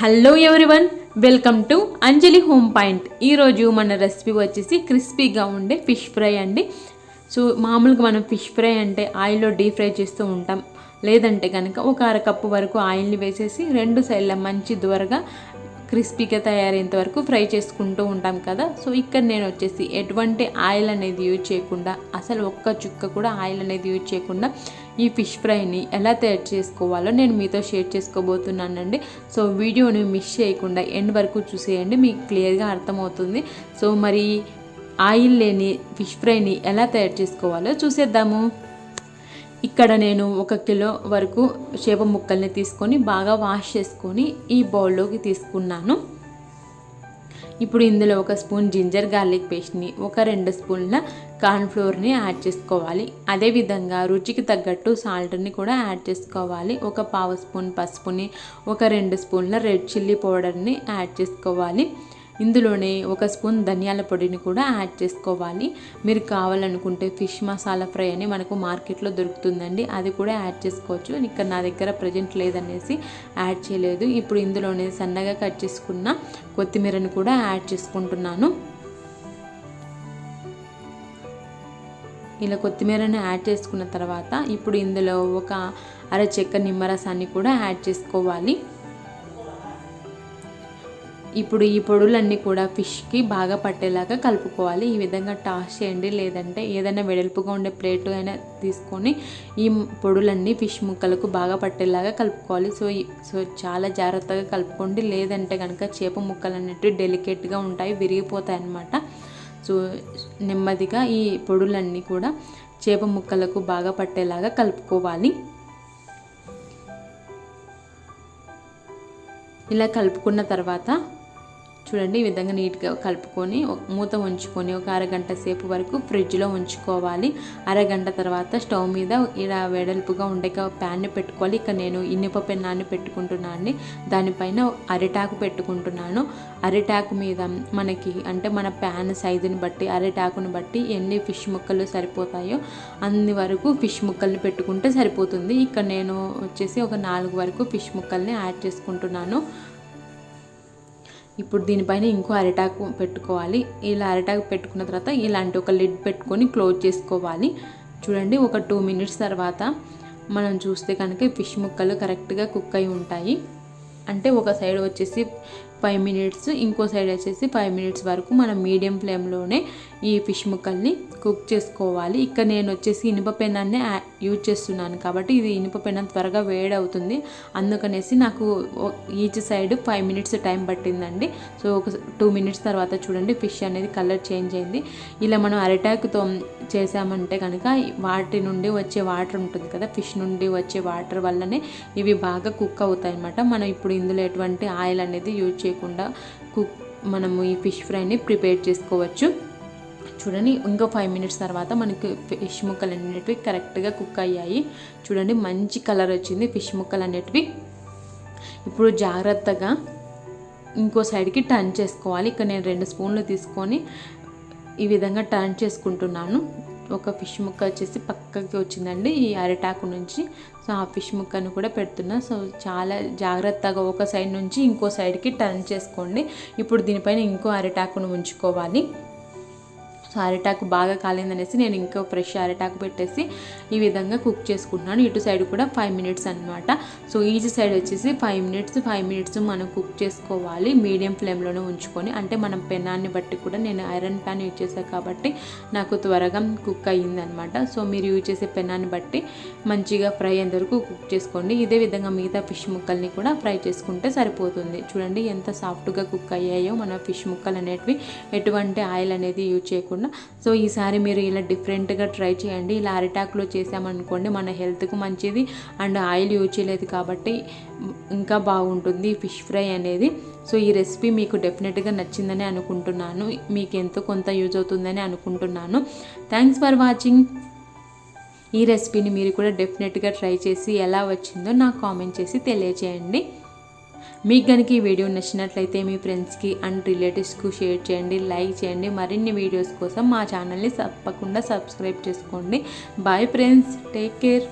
Hello everyone, welcome to Anjali home point. ఈరోజు మన recipe వచ్చేసి క్రిస్పీగా ఉండే ఫిష్ ఫ్రై అండి. సో మామూలుగా మనం ఫిష్ ఫ్రై అంటే ఆయిల్లో డీప్ ఫ్రై చేస్తూ ఉంటాం. లేదంటే కనుక ఒక అరకప్పు వరకు ఆయిల్ని వేసేసి రెండు సైడ్ల మంచి దూరగా క్రిస్పీగా తయారయ్యేంత వరకు ఫ్రై చేసుకుంటూ ఉంటాం కదా. సో ఇక్కడ నేను వచ్చేసి ఎటువంటి ఆయిల్ అనేది యూజ్ చేయకుండా, అసలు ఒక్క చుక్క కూడా ఆయిల్ అనేది యూజ్ చేయకుండా ఈ ఫిష్ ఫ్రైని ఎలా తయారు చేసుకోవాలో నేను మీతో షేర్ చేసుకోబోతున్నానండి. సో వీడియోని మిస్ చేయకుండా ఎండ్ వరకు చూసేయండి, మీకు క్లియర్గా అర్థమవుతుంది. సో మరి ఆయిల్ లేని ఫిష్ ఫ్రైని ఎలా తయారు చేసుకోవాలో చూసేద్దాము. ఇక్కడ నేను 1 కిలో వరకు చేప ముక్కల్ని తీసుకొని బాగా వాష్ చేసుకొని ఈ బౌల్లోకి తీసుకున్నాను. ఇప్పుడు ఇందులో 1 స్పూన్ జింజర్ గార్లిక్ పేస్ట్ని, 2 స్పూన్ల కార్న్ఫ్లోర్ని యాడ్ చేసుకోవాలి. అదేవిధంగా రుచికి తగ్గట్టు సాల్ట్ని కూడా యాడ్ చేసుకోవాలి. 1/2 స్పూన్ పసుపుని, 2 స్పూన్ల రెడ్ చిల్లీ పౌడర్ని యాడ్ చేసుకోవాలి. ఇందులోనే 1 స్పూన్ ధనియాల పొడిని కూడా యాడ్ చేసుకోవాలి. మీరు కావాలనుకుంటే ఫిష్ మసాలా ఫ్రై అని మనకు మార్కెట్లో దొరుకుతుందండి, అది కూడా యాడ్ చేసుకోవచ్చు. ఇక్కడ నా దగ్గర ప్రజెంట్ లేదనేసి యాడ్ చేయలేదు. ఇప్పుడు ఇందులోనే సన్నగా కట్ చేసుకున్న కొత్తిమీరని కూడా యాడ్ చేసుకుంటున్నాను. ఇలా కొత్తిమీరని యాడ్ చేసుకున్న తర్వాత ఇప్పుడు ఇందులో 1 అర చెక్క నిమ్మరసాన్ని కూడా యాడ్ చేసుకోవాలి. ఇప్పుడు ఈ పొడులన్నీ కూడా ఫిష్కి బాగా పట్టేలాగా కలుపుకోవాలి. ఈ విధంగా టాస్ చేయండి, లేదంటే ఏదైనా వెడల్పుగా ఉండే ప్లేట్ అయినా తీసుకొని ఈ పొడులన్నీ ఫిష్ ముక్కలకు బాగా పట్టేలాగా కలుపుకోవాలి. సో చాలా జాగ్రత్తగా కలుపుకోండి, లేదంటే కనుక చేప ముక్కలు అనేటివి డెలికేట్గా ఉంటాయి, విరిగిపోతాయి అన్నమాట. సో నెమ్మదిగా ఈ పొడులన్నీ కూడా చేప ముక్కలకు బాగా పట్టేలాగా కలుపుకోవాలి. ఇలా కలుపుకున్న తర్వాత చూడండి, ఈ విధంగా నీట్గా కలుపుకొని మూత ఉంచుకొని 1 అరగంట సేపు వరకు ఫ్రిడ్జ్లో ఉంచుకోవాలి. అరగంట తర్వాత స్టవ్ మీద ఇలా వెడల్పుగా ఉండే ప్యాన్ని పెట్టుకోవాలి. ఇక్కడ నేను ఇనుప పెన్నాన్ని పెట్టుకుంటున్నాను అండి. దానిపైన అరిటాకు పెట్టుకుంటున్నాను. అరిటాకు మీద మనకి అంటే మన ప్యాన్ సైజుని బట్టి, అరిటాకుని బట్టి ఎన్ని ఫిష్ ముక్కలు సరిపోతాయో అన్ని వరకు ఫిష్ ముక్కల్ని పెట్టుకుంటే సరిపోతుంది. ఇక్కడ నేను వచ్చేసి 4 వరకు ఫిష్ ముక్కల్ని యాడ్ చేసుకుంటున్నాను. ఇప్పుడు దీనిపైన ఇంకో అరిటాకు పెట్టుకోవాలి. ఇలా అరిటాకు పెట్టుకున్న తర్వాత ఇలాంటి ఒక లిడ్ పెట్టుకొని క్లోజ్ చేసుకోవాలి. చూడండి, ఒక 2 మినిట్స్ తర్వాత మనం చూస్తే కనుక ఫిష్ ముక్కలు కరెక్ట్గా కుక్ అయి ఉంటాయి. అంటే ఒక సైడ్ వచ్చేసి 5 మినిట్స్, ఇంకో సైడ్ వచ్చేసి 5 మినిట్స్ వరకు మనం మీడియం ఫ్లేమ్లోనే ఈ ఫిష్ ముక్కల్ని కుక్ చేసుకోవాలి. ఇక్కడ నేను వచ్చేసి ఇనుప పెనాన్ని యూజ్ చేస్తున్నాను కాబట్టి ఇది ఇనుప పెనం త్వరగా వేడి అవుతుంది, అందుకనేసి నాకు ఈచ్ సైడ్ 5 మినిట్స్ టైం పట్టిందండి. సో ఒక 2 మినిట్స్ తర్వాత చూడండి ఫిష్ అనేది కలర్ చేంజ్ అయింది. ఇలా మనం అరిటాకుతో చేసామంటే కనుక వాటి నుండి వచ్చే వాటర్ ఉంటుంది కదా, ఫిష్ నుండి వచ్చే వాటర్ వల్లనే ఇవి బాగా కుక్ అవుతాయి అన్నమాట. మనం ఇప్పుడు ఇందులో ఎటువంటి ఆయిల్ అనేది యూజ్ చేయకుండా మనము ఈ ఫిష్ ఫ్రైని ప్రిపేర్ చేసుకోవచ్చు. చూడండి, ఇంకో 5 మినిట్స్ తర్వాత మనకి ఫిష్ ముక్కలు అనేటివి కరెక్ట్గా కుక్ అయ్యాయి. చూడండి, మంచి కలర్ వచ్చింది ఫిష్ ముక్కలు అనేటివి. ఇప్పుడు జాగ్రత్తగా ఇంకో సైడ్కి టర్న్ చేసుకోవాలి. ఇక్కడ నేను 2 స్పూన్లు తీసుకొని ఈ విధంగా టర్న్ చేసుకుంటున్నాను. ఒక ఫిష్ ముక్క వచ్చేసి పక్కకి వచ్చిందండి ఈ అరిటాకు నుంచి. సో ఆ ఫిష్ ముక్కను కూడా పెడుతున్నా. సో చాలా జాగ్రత్తగా ఒక సైడ్ నుంచి ఇంకో సైడ్కి టర్న్ చేసుకోండి. ఇప్పుడు దీనిపైన ఇంకో అరిటాకును ఉంచుకోవాలి. సో అరిటాకు బాగా కాలేదనేసి నేను ఇంకో ఫ్రెష్ అరిటాకు పెట్టేసి ఈ విధంగా కుక్ చేసుకుంటున్నాను. ఇటు సైడ్ కూడా 5 మినిట్స్ అనమాట. సో ఈచ్ సైడ్ వచ్చేసి 5 మినిట్స్ మనం కుక్ చేసుకోవాలి మీడియం ఫ్లేమ్లోనే ఉంచుకొని. అంటే మనం పెనాన్ని బట్టి కూడా నేను ఐరన్ ప్యాన్ యూజ్ చేశాను కాబట్టి నాకు త్వరగా కుక్ అయ్యిందనమాట. సో మీరు యూజ్ చేసే పెనాన్ని బట్టి మంచిగా ఫ్రై అయ్యేంత వరకు కుక్ చేసుకోండి. ఇదే విధంగా మిగతా ఫిష్ ముక్కల్ని కూడా ఫ్రై చేసుకుంటే సరిపోతుంది. చూడండి ఎంత సాఫ్ట్గా కుక్ అయ్యాయో మన ఫిష్ ముక్కలు అనేటివి, ఎటువంటి ఆయిల్ అనేది యూజ్ చేయకుండా. సో ఈసారి మీరు ఇలా డిఫరెంట్గా ట్రై చేయండి. ఇలా అరిటాకులో చేసామనుకోండి మన హెల్త్కు మంచిది, అండ్ ఆయిల్ యూజ్ చేయలేదు కాబట్టి ఇంకా బాగుంటుంది ఫిష్ ఫ్రై అనేది. సో ఈ రెసిపీ మీకు డెఫినెట్గా నచ్చిందని అనుకుంటున్నాను, మీకు ఎంతో కొంత యూజ్ అవుతుందని అనుకుంటున్నాను. Thanks for watching. ఈ రెసిపీని మీరు కూడా డెఫినెట్గా ట్రై చేసి ఎలా వచ్చిందో నాకు కామెంట్ చేసి తెలియజేయండి. మీకు కనుక ఈ వీడియో నచ్చినట్లయితే మీ ఫ్రెండ్స్కి అండ్ రిలేటివ్స్కి షేర్ చేయండి, లైక్ చేయండి. మరిన్ని వీడియోస్ కోసం మా ఛానల్ని తప్పకుండా సబ్స్క్రైబ్ చేసుకోండి. Bye friends, take care.